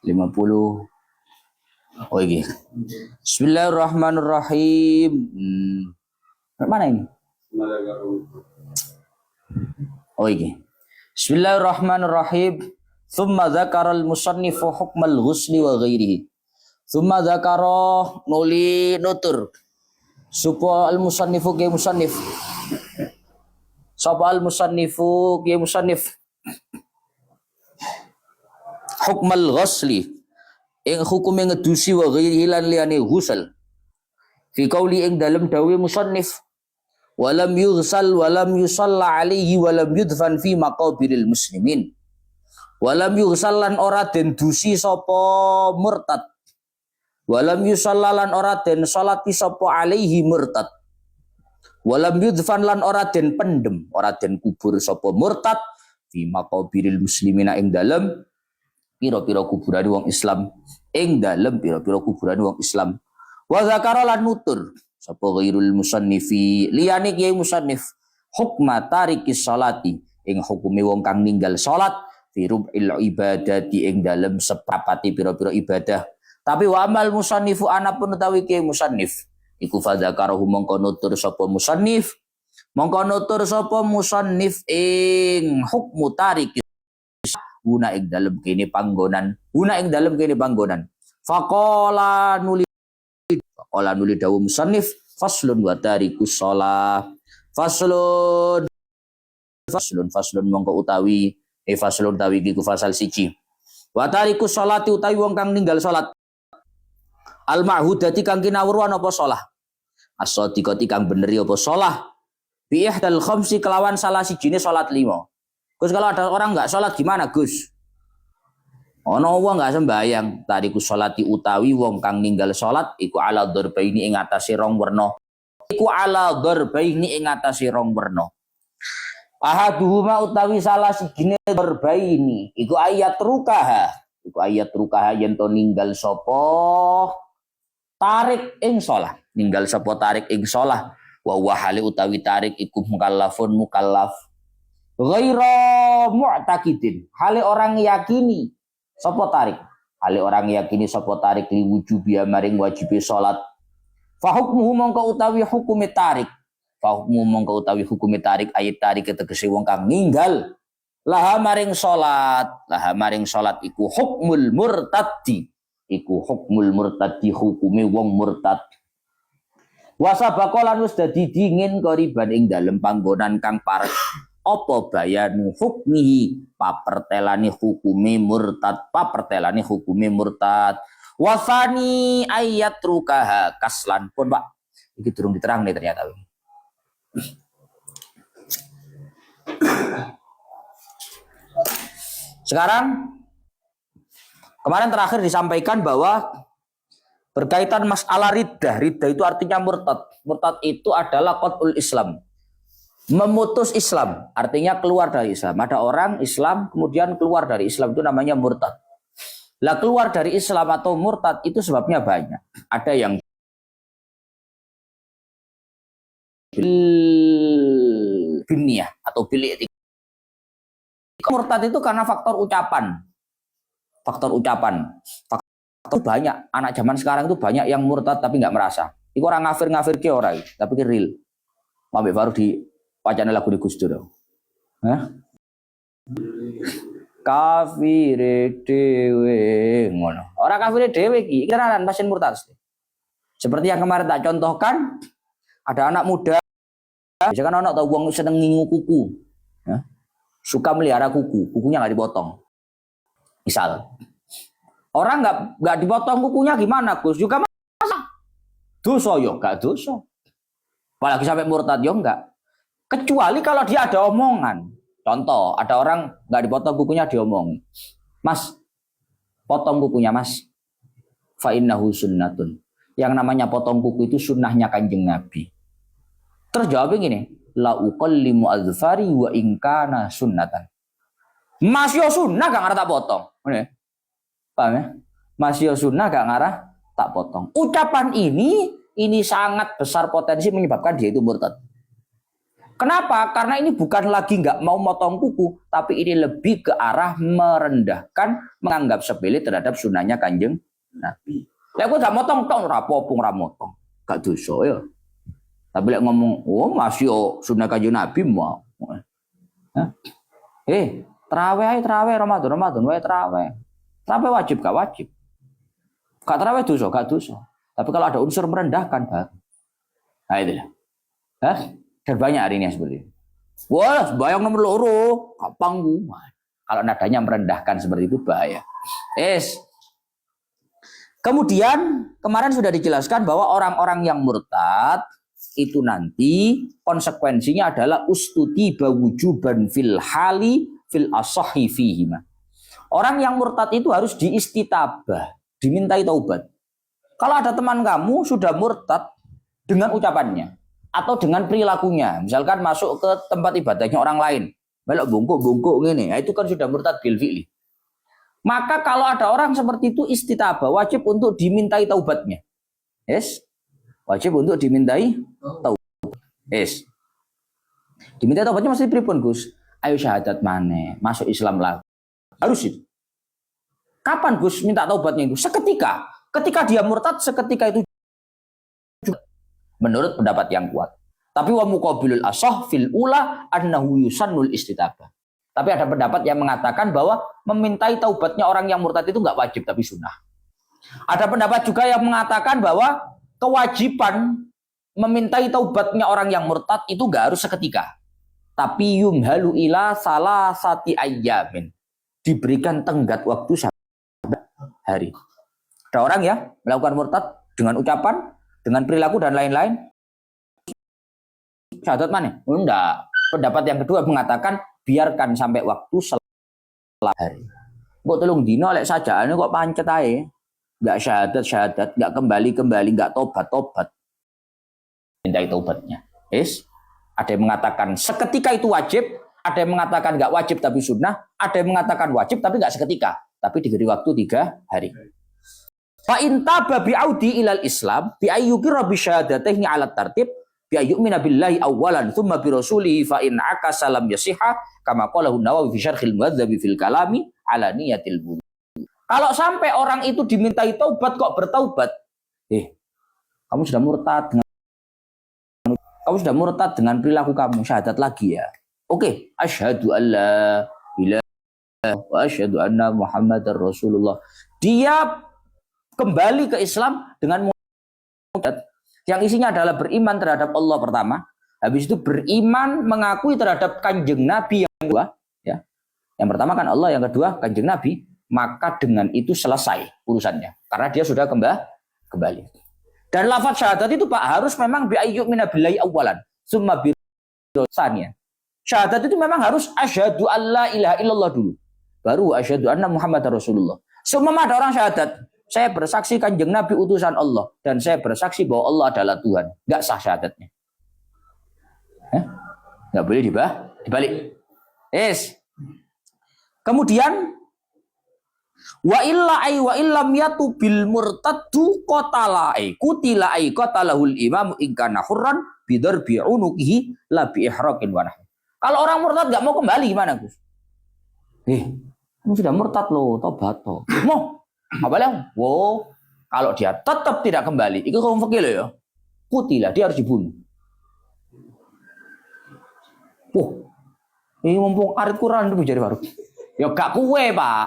50. Oh iki. Bismillahirrahmanirrahim. Mana ini? Oh iki. Bismillahirrahmanirrahim. Tsumma dzakara al-musannifu hukmal ghusli wa ghairihi. Tsumma dzakara nuli nutur. Supa al-musannifu ke musannif. Sapa al-musannifu ke musannif. Hukmal ghusli. Ing hukume ngedusi wa ghairihi lan liyane ghusl. Fi qauli ing dalem dawe musannif. Walam yughsal walam yusalla alaihi walam yudfan fi maqabiril muslimin. Walam yughsal lan ora den dusi sapa murtad. Walam yusalla lan ora den salati sapa alaihi murtad. Walam yudfan lan ora den pendem, ora den kubur sapa murtad fi maqabiril muslimina ing dalem pira-pira kuburan wong Islam, ing dalem pira-pira kuburan wong Islam. Wa zakara lan nutur sapa ghairul musannifi liyane kiai musannif hukma tarikis salati ing hukume wong kang ninggal salat fi rub'il ibadati ing dalem seprapati pira-pira ibadah. Tapi wa amal musannifu anapun utawi kiai musannif iku fadzakarahu mongko nutur sapa musannif ing hukmu tarikis guna ing dalem kene panggonan faqala nuli dawu musannif faslun wa tarikus shalah faslun mongko utawi faslun utawi iku fasal siji wa tarikus sholati utawi wong kang ninggal salat al ma'hudati kang kinawruan apa shalah as-shadiqati kang bener apa shalah bi ihdal khamsi kelawan salah sijine salat 5. Gus, kalau ada orang enggak salat gimana, Gus? Ana wong enggak sembayang, tarikus sholati utawi wong kang ninggal salat iku ala dzarbaini ing atase rong werna. Ahaduhuma utawi salah sijine dzarbaini iku ayat rukaha yen to ninggal sapa tarik ing shalah. Wa huwa hale utawi tarik iku mukallaf. Ghaira mu'taqidin hale orang yakini sapa tarik li wujubi maring wajibe salat fa hukmuhu mongko utawi hukume tarik ayat tarik tegese wong kang ninggal laha maring salat iku hukmul murtaddi hukume wong murtad wasabaqalan wis dadi dingin koriban ing dalem panggonan kang parek apa bayanu hukmihi papertelani hukume murtad wasani ayat rukaha kaslan pun Pak iki durung diterang nih ternyata sekarang kemarin terakhir disampaikan bahwa berkaitan masalah riddah itu artinya murtad itu adalah qat'ul Islam, memutus Islam, artinya keluar dari Islam. Ada orang Islam kemudian keluar dari Islam, itu namanya murtad. Lah keluar dari Islam atau murtad itu sebabnya banyak. Ada yang biniyah atau bil i'tiqad. Murtad itu karena faktor ucapan. Faktor banyak. Anak zaman sekarang itu banyak yang murtad tapi nggak merasa. Itu orang ngafir ke orang, tapi ke real. Mabek baru di wacana lagu di Gus Dur. Hah? Kafire dhewe ngono. Ora kafire dhewe iki, kiranan pasien murtad. Seperti yang kemarin tak contohkan, ada anak muda, misalkan anak tahu wong seneng ngingu kuku. Ya. Suka melihara kukunya nggak dipotong. Misal. Orang nggak dipotong kukunya gimana, Gus? Juga masa dosa yo enggak dosa. Apalagi sampai murtad yo enggak. Kecuali kalau dia ada omongan. Contoh, ada orang nggak dipotong kukunya diomong. Mas, potong kukunya mas. Fa innahu sunnatun. Yang namanya potong kuku itu sunnahnya Kanjeng Nabi. Terus jawabnya gini, la uqallimu azfari wa in kana sunnatan. Mas yo sunnah gak ngarah tak potong. Paham ya? Mas yo sunnah gak ngarah tak potong. Ucapan ini sangat besar potensi menyebabkan dia itu murtad. Kenapa? Karena ini bukan lagi nggak mau motong kuku, tapi ini lebih ke arah merendahkan, menganggap sepele terhadap sunahnya Kanjeng Nabi. Lah aku gak motong tong rapopung ramotong, gak dosa ya. Tapi lek ngomong, oh masih sunah Kanjeng Nabi mau. Terawih Ramadan wae terawih. Terawih wajib gak wajib. Gak terawih dosa, gak dosa. Tapi kalau ada unsur merendahkan baru. Nah itulah. Dan banyak hari ini seperti itu. Wah, bayang nomor loro, kapang gua. Kalau nadanya merendahkan seperti itu bahaya. Kemudian kemarin sudah dijelaskan bahwa orang-orang yang murtad itu nanti konsekuensinya adalah ustuti bawujuban fil hali fil asahi fihima. Orang yang murtad itu harus diistitabah, dimintai taubat. Kalau ada teman kamu sudah murtad dengan ucapannya atau dengan perilakunya, misalkan masuk ke tempat ibadahnya orang lain, melok bungkuk-bungkuk ngene, itu kan sudah murtad bil fi'li. Maka kalau ada orang seperti itu istitabah, wajib untuk dimintai taubatnya. Wajib untuk dimintai taubat. Dimintai taubatnya mesti pripun, Gus? Ayo syahadat maneh, masuk Islam lah. Harus itu. Kapan Gus minta taubatnya itu? Seketika. Ketika dia murtad, seketika itu menurut pendapat yang kuat. Tapi wa muqabilul asah fil ula annahu yusannul istitabah. Tapi ada pendapat yang mengatakan bahwa memintai taubatnya orang yang murtad itu enggak wajib tapi sunnah. Ada pendapat juga yang mengatakan bahwa kewajiban memintai taubatnya orang yang murtad itu enggak harus seketika. Tapi yumhalu ila salasati ayyamin. Diberikan tenggat waktu hari. Ada orang ya melakukan murtad dengan ucapan, dengan perilaku dan lain-lain. Syahadat mana? Enggak. Pendapat yang kedua mengatakan biarkan sampai waktu setelah hari. Kok telung dino lek sajaane kok pancet ae. Enggak syahadat, enggak kembali, enggak tobat. Minta taubatnya. Ada yang mengatakan seketika itu wajib, ada yang mengatakan enggak wajib tapi sunnah, ada yang mengatakan wajib tapi enggak seketika, tapi diberi waktu 3 hari. Fa intaba bi'audi ilal Islam bi ayyukira bi syahadatihi ala tartib bi ayyumina billahi awwalan thumma bi rasulihi fa in akasa lam yasiha kama qala Nawawi fi syarhil muhadzab fil kalami ala niyatil wudu. Kalau sampai orang itu dimintai taubat kok bertaubat, kamu sudah murtad dengan perilaku kamu, syahadat lagi ya. Oke, asyhadu alla ilaha wa asyhadu anna Muhammadar Rasulullah. Dia kembali ke Islam dengan yang isinya adalah beriman terhadap Allah pertama, habis itu beriman mengakui terhadap Kanjeng Nabi yang kedua, ya. Yang pertama kan Allah, yang kedua Kanjeng Nabi, maka dengan itu selesai urusannya karena dia sudah kembali. Dan lafaz syahadat itu Pak harus memang bi ayyumina billahi awwalan, summa bi rasulihi. Syahadat itu memang harus asyhadu alla ilaha illallah dulu. Baru asyhadu anna Muhammadar Rasulullah. Semua ada orang syahadat. Saya bersaksi Kanjeng Nabi utusan Allah dan saya bersaksi bahwa Allah adalah Tuhan. Enggak sah syahadatnya. Enggak boleh dibalik. Kemudian wa illam yatu bil murtaddu qatala qutila qatalahul imam in kana hurran bidarbi unuqihi la bi ihraqin wa nahu. Kalau orang murtad enggak mau kembali gimana, Gus? Kamu sudah murtad loh, tobat toh. Mau apa lah? Wow, kalau dia tetap tidak kembali, itu kaum fakir loh ya. Kutilah, dia harus dibunuh. Ini mumpung arit Quran itu jadi baru. Ya gak kue Pak.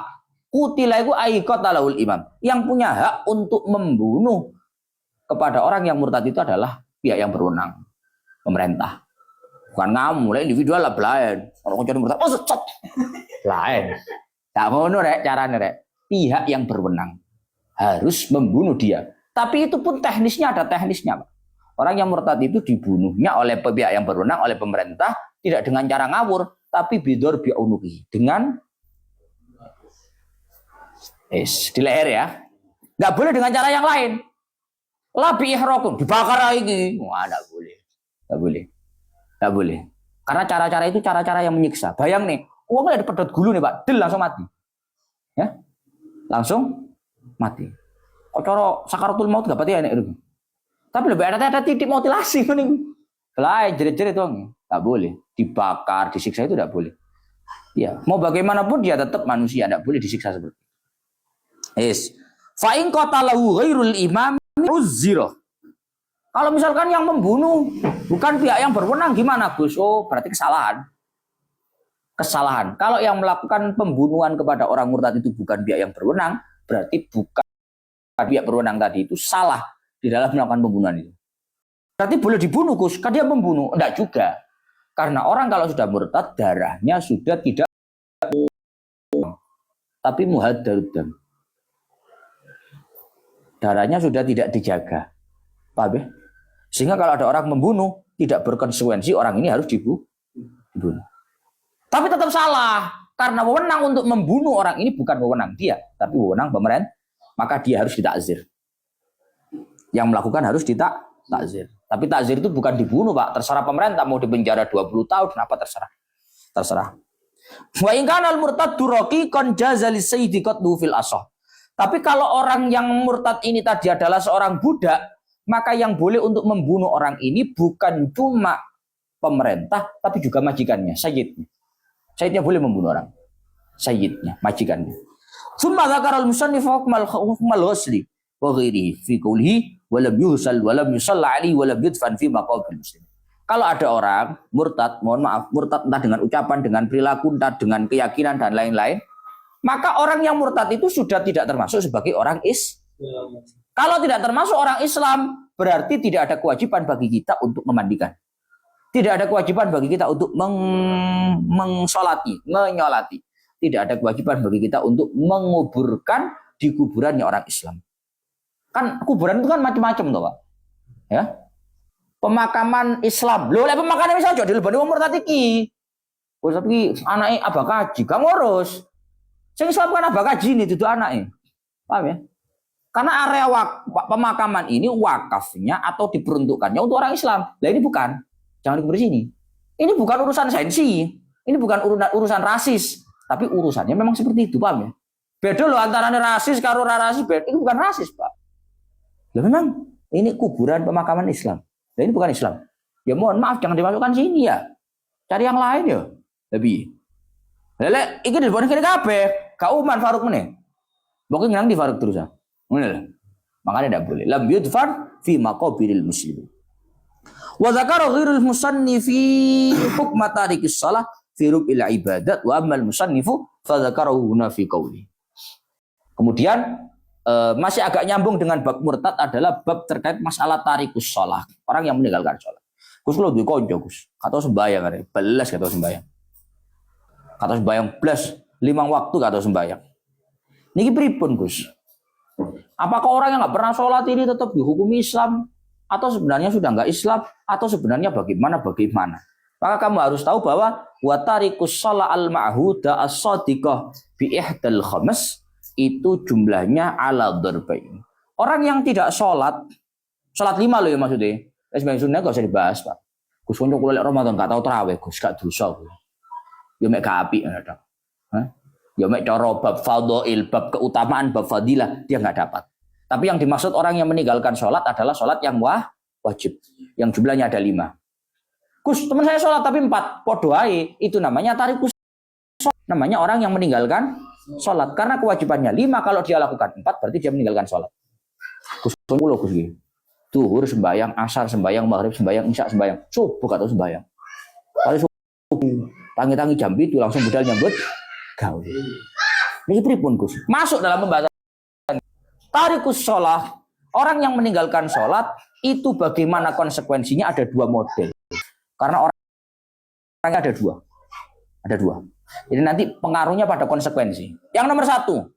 Kutilah itu qatalahul imam. Yang punya hak untuk membunuh kepada orang yang murtad itu adalah pihak yang berwenang, pemerintah. Bukan kamu, mulai individual lah belain. Kalau jadi murtad, lain. Tak mau rek caranya rek. Pihak yang berwenang harus membunuh dia. Tapi itu pun teknisnya ada teknisnya, Pak. Orang yang murtad itu dibunuhnya oleh pihak yang berwenang, oleh pemerintah, tidak dengan cara ngawur, tapi bidor bi'unuki, dengan di leher ya. Nggak boleh dengan cara yang lain. Labi ihraqun, dibakar lagi. Wah, nggak boleh. Karena cara-cara itu cara-cara yang menyiksa. Bayang nih, uangnya ada pedot gulu nih Pak, del langsung mati. Ya, langsung mati. Kok cara sakaratul maut gak pati enak itu. Tapi lebih ada titik mutilasi mending. Lain jerit-jerit dong. Tak boleh. Dibakar, disiksa itu tidak boleh. Ya, mau bagaimanapun dia tetap manusia, tidak boleh disiksa seperti itu. Yes. Fa in qatalahu ghairul imam uzira. Kalau misalkan yang membunuh bukan pihak yang berwenang gimana, Gus? Oh, berarti kesalahan. Kesalahan. Kalau yang melakukan pembunuhan kepada orang murtad itu bukan pihak yang berwenang, berarti bukan pihak berwenang tadi itu salah di dalam melakukan pembunuhan itu. Berarti boleh dibunuh, Gus. Kan dia membunuh. Enggak juga. Karena orang kalau sudah murtad, darahnya sudah tidak tapi muhaddarud dam. Darahnya sudah tidak dijaga. Paham ya? Sehingga kalau ada orang membunuh, tidak berkonsekuensi orang ini harus dibunuh. Tapi tetap salah. Karena wewenang untuk membunuh orang ini bukan wewenang dia, tapi wewenang pemerintah. Maka dia harus ditakzir. Yang melakukan harus ditakzir. Tapi takzir itu bukan dibunuh, Pak. Terserah pemerintah mau dipenjara 20 tahun, kenapa terserah. Terserah. Wa in kana al-murtaddu raqiqan jaza lis-sayyidi qatlu fil asah. Tapi kalau orang yang murtad ini tadi adalah seorang budak, maka yang boleh untuk membunuh orang ini bukan cuma pemerintah, tapi juga majikannya, sayyidnya. Sayyidnya boleh membunuh orang. Sayyidnya, majikannya. Tsumma dzakara al-musannif hukmal ghusli wa ghairihi fi qawlihi wa lam yuhsal wa lam yusalla alaihi wa lam yudfan fi maqabil muslim. Kalau ada orang murtad, mohon maaf, murtad entah dengan ucapan, dengan perilaku, entah dengan keyakinan dan lain-lain, maka orang yang murtad itu sudah tidak termasuk sebagai orang Islam. Kalau tidak termasuk orang Islam, berarti tidak ada kewajiban bagi kita untuk memandikan. Tidak ada kewajiban bagi kita untuk menyolati. Tidak ada kewajiban bagi kita untuk menguburkan di kuburannya orang Islam. Kan kuburan itu kan macam-macam toh, Pak. Ya. Pemakaman Islam. Loh, lek pemakaman Islam aja dilebani wong murtad iki. Wis iki anake abah kaji, gak ngurus. Sing Islam kan abah kaji ini dudu anake. Paham ya? Karena area pemakaman ini wakafnya atau diperuntukkannya untuk orang Islam. Lah ini bukan. Jangan dikubur di sini. Ini bukan urusan sensi. Ini bukan urusan rasis. Tapi urusannya memang seperti itu, paham ya? Beda loh antara rasis karo rasis. Ini bukan rasis, Pak. Lah memang ini kuburan pemakaman Islam. Lah ini bukan Islam. Ya mohon maaf, jangan dimasukkan sini ya. Cari yang lain ya. Lebih. Lele, iki dileboni kene kabeh. Gak uman Faruk meneh. Mungkin nang di Faruk terus ya. Makanya tidak boleh. Lam yudfar fi maqabiril muslimin. Wa dzakara ghairul musannifi hukma tarikis shalah fi rubil ibadat wa ammal musannifu fa dzakarahu huna fi qauli. Kemudian masih agak nyambung dengan bab murtad adalah bab terkait masalah tarikus shalah, orang yang meninggalkan salat. Gus kula duwe kanca Gus, kata sembayang arek, belas kata sembayang. Kata sembayang belas, 5 waktu kata sembayang. Niki pripun Gus? Apakah orang yang nggak pernah sholat ini tetap dihukumi Islam? Atau sebenarnya sudah nggak Islam? Atau sebenarnya bagaimana? Maka kamu harus tahu bahwa watarikus shalah al-ma'huda as-sadiqah bi ihdal khamas itu jumlahnya ala darbain. Orang yang tidak sholat 5 loh ya maksudnya. Sebagai sunnah gak usah dibahas, Pak. Gus konco kula lek Ramadan gak tau tarawih, Gus gak dosa. Ya mek gak apik ngono. Hah? Ya mek cara bab fadhail, bab keutamaan, bab fadilah dia nggak dapat. Tapi yang dimaksud orang yang meninggalkan sholat adalah sholat yang wajib, yang jumlahnya ada 5. Gus, teman saya sholat tapi 4, podo ae, itu namanya tarikus. Namanya orang yang meninggalkan sholat karena kewajibannya 5, kalau dia lakukan 4 berarti dia meninggalkan sholat. Gus kula Gus iki. Zuhur sembayang, asar sembayang, maghrib sembayang, isya sembayang, subuh atau sembayang. Kali subuh tangi-tangi jam itu langsung budal nyambut gawe. Ini pripun Gus? Masuk dalam pembahasan tarikus sholat. Orang yang meninggalkan sholat itu bagaimana konsekuensinya ada 2 model. Karena orangnya ada dua. Jadi nanti pengaruhnya pada konsekuensi. Yang nomor 1,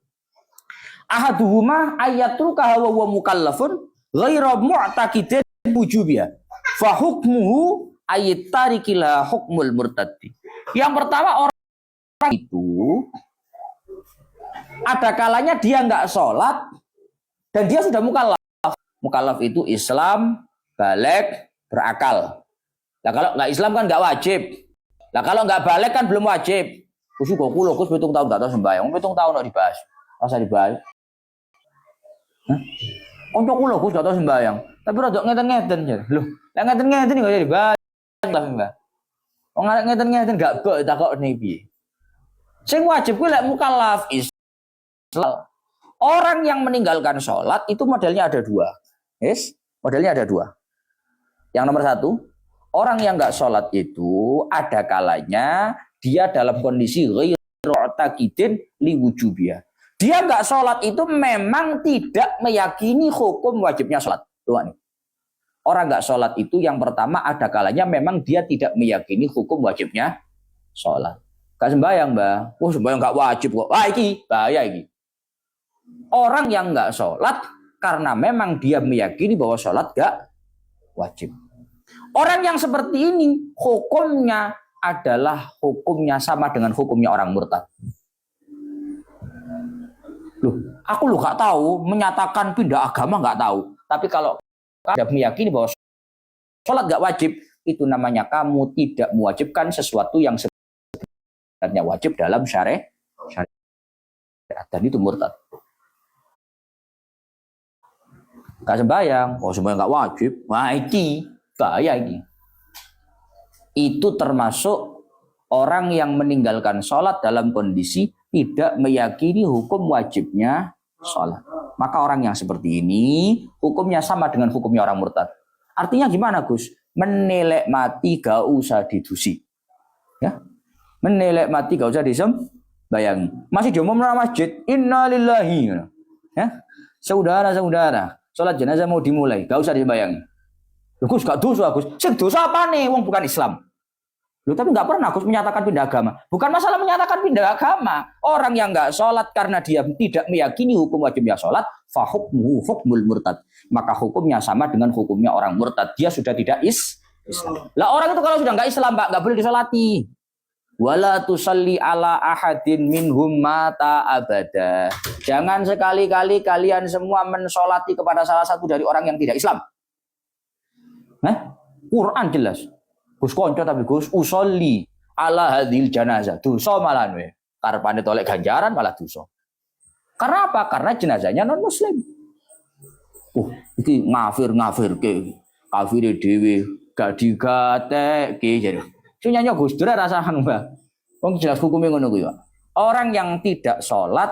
ahaduhuma ayatruka wa huwa mukallafun ghairu mu'taqidin wujubiha fa hukmuhu ayat tarikila hukmul murtaddi. Yang pertama, orang itu ada kalanya dia nggak sholat dan dia sudah mukallaf. Mukallaf itu Islam, baligh, berakal. Nah kalau nggak Islam kan nggak wajib. Nah kalau nggak baligh kan belum wajib. Gus kok kulo Gus 7 tahun gak tau sembahyang, 7 tahun kok dibahas. Rasa dibahas. Untuk kulo Gus gak tau sembahyang, tapi rada ngeten-ngeten ya. Loh, lek ngeten-ngeten kok dibahas lah Mbak. Wong arek ngeten-ngeten gak kok takokne piye. Sing wajib kuwi lek mukallaf Islam. Orang yang meninggalkan sholat itu modelnya ada dua. Yes, modelnya ada dua. Yang nomor satu, orang yang nggak sholat itu ada kalanya dia dalam kondisi ghairu taqidin liwujubiyah. Dia nggak sholat itu memang tidak meyakini hukum wajibnya sholat. Tuh, orang nggak sholat itu yang pertama ada kalanya memang dia tidak meyakini hukum wajibnya sholat. Gak sembahyang, Mbak. Oh, sembahyang nggak wajib kok. Wah, iki bahaya iki. Orang yang nggak sholat karena memang dia meyakini bahwa sholat gak wajib. Orang yang seperti ini hukumnya adalah hukumnya sama dengan hukumnya orang murtad. Loh, aku gak tahu menyatakan pindah agama gak tahu. Tapi kalau kamu meyakini bahwa sholat gak wajib, itu namanya kamu tidak mewajibkan sesuatu yang sebenarnya wajib dalam syariat. Dan itu murtad. Gak sembahyang, oh sembahyang gak wajib, wah ini bahaya ini. Itu termasuk orang yang meninggalkan sholat dalam kondisi tidak meyakini hukum wajibnya sholat. Maka orang yang seperti ini hukumnya sama dengan hukumnya orang murtad. Artinya gimana Gus? Menelek mati gak usah didusi. Ya, menelek mati gak usah disembayangi. Masih diumumkan masjid, innalillahi. Ya, saudara-saudara. Sholat jenazah mau dimulai, gak usah dibayangin. Loh, Gus, gak dosa, Gus. Sing dosa apa nih? Wong bukan Islam. Loh, tapi gak pernah Gus menyatakan pindah agama. Bukan masalah menyatakan pindah agama. Orang yang gak sholat karena dia tidak meyakini hukum wajibnya sholat, fahukmuhu hukmul murtad. Maka hukumnya sama dengan hukumnya orang murtad. Dia sudah tidak Islam. Lah orang itu kalau sudah gak Islam, Pak, gak boleh disolati. Wala tusalli ala ahadin minhum mata abada. Jangan sekali-kali kalian semua mensolati kepada salah satu dari orang yang tidak Islam. Quran jelas. Gus konco tapi Gus usolli ala hadil janazah. Dosa malah we. Karepane tolek ganjaran malah dosa. Karena apa? Karena jenazahnya non muslim. Iki ngafir ke. Kafir dhewe gak digatekke jare. Sunyanya Gus Dur rasakan Mbak. Wong jelas hukumnya ngono kuwi, Pak. Orang yang tidak sholat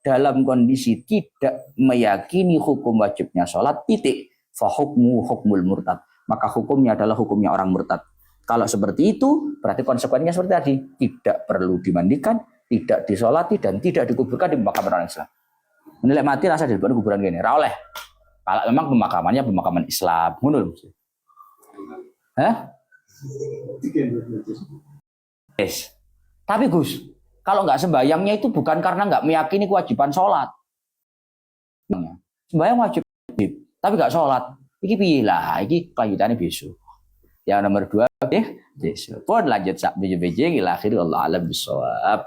dalam kondisi tidak meyakini hukum wajibnya sholat, titik. Fahukmu hukmul murtad. Maka hukumnya adalah hukumnya orang murtad. Kalau seperti itu, berarti konsekuensinya seperti tadi. Tidak perlu dimandikan, tidak disolati, dan tidak dikuburkan di pemakaman orang Islam. Menilai mati rasa di kuburan gini. Oleh. Kalau memang pemakamannya pemakaman Islam. Ngono. Yes. Tapi Gus, kalau nggak sembahyangnya itu bukan karena nggak meyakini kewajiban sholat. Sembahyang wajib, tapi nggak sholat. Iki piye lah, iki kelanjutannya besok. Yang nomor 2 besok. Pun lanjut sak BJ-BJ ila akhir Allah alam bisawab.